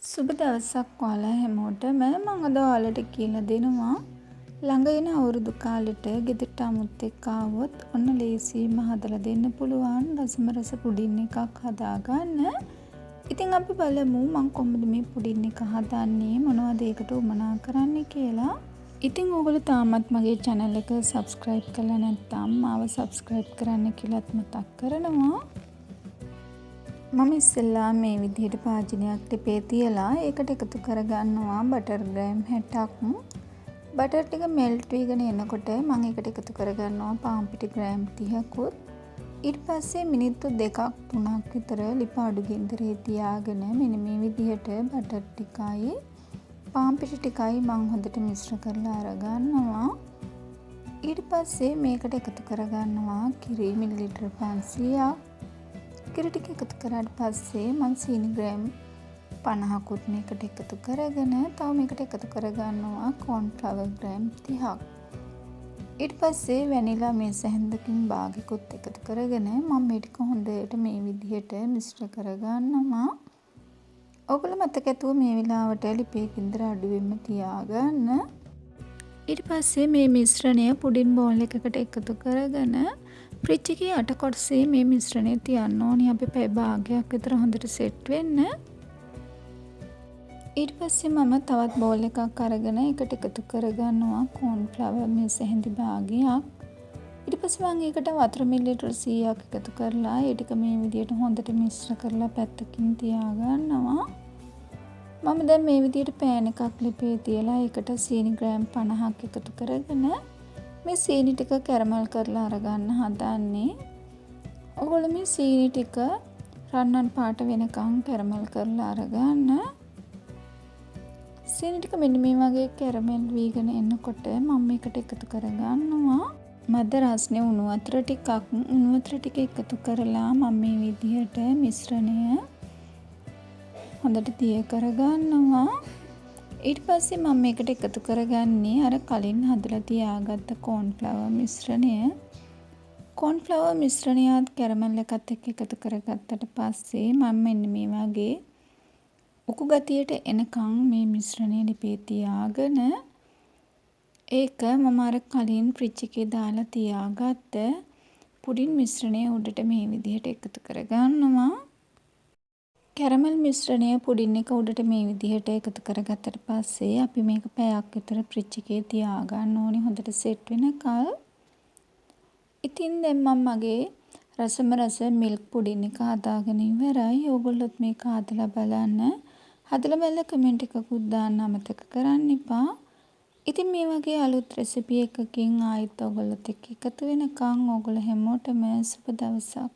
සුබ දවසක් ඔයාලා හැමෝටම මම අද ඔයාලට කියලා දෙනවා ළඟ එන අවුරුදු කාලෙට ගෙදරට අමුත් එක්ක ආවොත් ඔන්න ලේසියෙන්ම හදලා දෙන්න පුළුවන් රසමරස පුඩින් එකක් හදාගන්න. ඉතින් අපි බලමු මම කොහොමද මේ පුඩින් එක හදන්නේ මොනවද ඒකට උමනා කරන්නේ කියලා. ඉතින් ඔයගොල්ලෝ තාමත් මගේ channel එක subscribe කරලා නැත්නම් මාව subscribe කරන්න කියලාත් මතක් කරනවා. මම ඉස්සෙල්ලා මේ විදිහට භාජනයක් ටිපේ තියලා ඒකට එකතු කරගන්නවා බටර් ග්‍රෑම් 60ක්. බටර් ටික මෙල්ට් වෙගෙන එනකොට මම ඒකට එකතු කරගන්නවා පාන් පිටි ග්‍රෑම් 30කුත්. ඊට පස්සේ මිනිත්තු 2ක් 3ක් විතර ලිප අඩු ගින්දරේ තියාගෙන මෙන්න මේ විදිහට බටර් ටිකයි පාන් පිටි ටිකයි මම හොඳට මිශ්‍ර කරලා අරගන්නවා. ඊට පස්සේ මේකට එකතු කරගන්නවා කිරි මිලිලිටර් 500ක්. කිරි ටික එකතු කරාට පස්සේ මම සීනි ග්‍රෑම් 50කුත් මේකට එකතු කරගෙන තව මේකට එකතු කරගන්නවා කෝන්ෆ්ලවර් ග්‍රෑම් 30ක්. ඊට පස්සේ වැනිලා මේස හැන්දකින් භාගයකුත් එකතු කරගෙන මම මේ ටික හොඳට මේ විදිහට මිශ්‍ර කරගන්නවා. ඔයගොල්ලෝ මතක ඇතුව මේ වෙලාවට ලිපේ ගින්දර අඩුවෙන්ම තියාගන්න. ඊට පස්සේ මේ මිශ්‍රණය පුඩින් බෝල් එකකට එකතු කරගෙන ෆ්‍රිජ් එකේ යට කොටසේ මේ මිශ්‍රණය තියන්න ඕනේ අපි පැය භාගයක් විතර හොඳට සෙට් වෙන්න. ඊට පස්සේ මම තවත් බෝල් එකක් අරගෙන ඒකට එකතු කරගන්නවා කෝන්ෆ්ලවර් මේස හැඳි භාගයක්. ඊට පස්සේ මම ඒකට වතුර මිලිලිටර් 100ක් එකතු කරලා ඒ ටික මේ විදිහට හොඳට මිශ්‍ර කරලා පැත්තකින් තියාගන්නවා. මම දැන් මේ විදිහට පෑන් එකක් ලිපේ තියලා ඒකට සීනි ග්‍රෑම් 50ක් එකතු කරගෙන මේ සීනි ටික කැරමල් කරලා අරගන්න හදන්නේ. ඔයගොල්ලෝ මේ සීනි ටික රන්වන් පාට වෙනකන් කැරමල් කරලා අරගන්න. සීනි ටික මෙන්න මේ වගේ කැරමල් වීගෙන එනකොට මම මේකට එකතු කරගන්නවා මද රස්නේ උණු වතුර ටික එකතු කරලා මම මේ විදිහට මිශ්‍රණය හොඳට තිය කරගන්නවා. ඊට පස්සේ මම මේකට එකතු කරගන්නේ අර කලින් හදලා තියාගත්ත කෝන්ෆ්ලවර් මිශ්‍රණය. කෝන්ෆ්ලවර් මිශ්‍රණයත් කැරමල් එකත් එක්ක එකතු කරගත්තට පස්සේ මම මෙන්න මේ වගේ උකු ගතියට එනකන් මේ මිශ්‍රණය ලිපේ තියාගෙන ඒක මම අර කලින් ෆ්‍රිජ් එකේ දාලා තියාගත්ත පුඩින් මිශ්‍රණය උඩට මේ විදිහට එකතු කරගන්නවා. කැරමල් මිශ්‍රණය පුඩින් එක උඩට මේ විදිහට එකතු කරගත්තට පස්සේ අපි මේක පැයක් විතර ෆ්‍රිජ් එකේ තියාගන්න ඕනේ හොඳට සෙට් වෙනකල්. ඉතින් දැන් මම මගේ රසම රස මිල්ක් පුඩින් එක හදාගෙන ඉවරයි. ඕගොල්ලොත් මේක හදලා බලන්න. හදලා බලලා කමෙන්ට් එකකුත් දාන්න අමතක කරන්න එපා. ඉතින් මේ වගේ අලුත් රෙසිපි එකකින් ආයෙත් ඕගොල්ලොත් එක්ක එකතු වෙනකන් ඕගොල්ලෝ හැමෝටම සුබ දවසක්.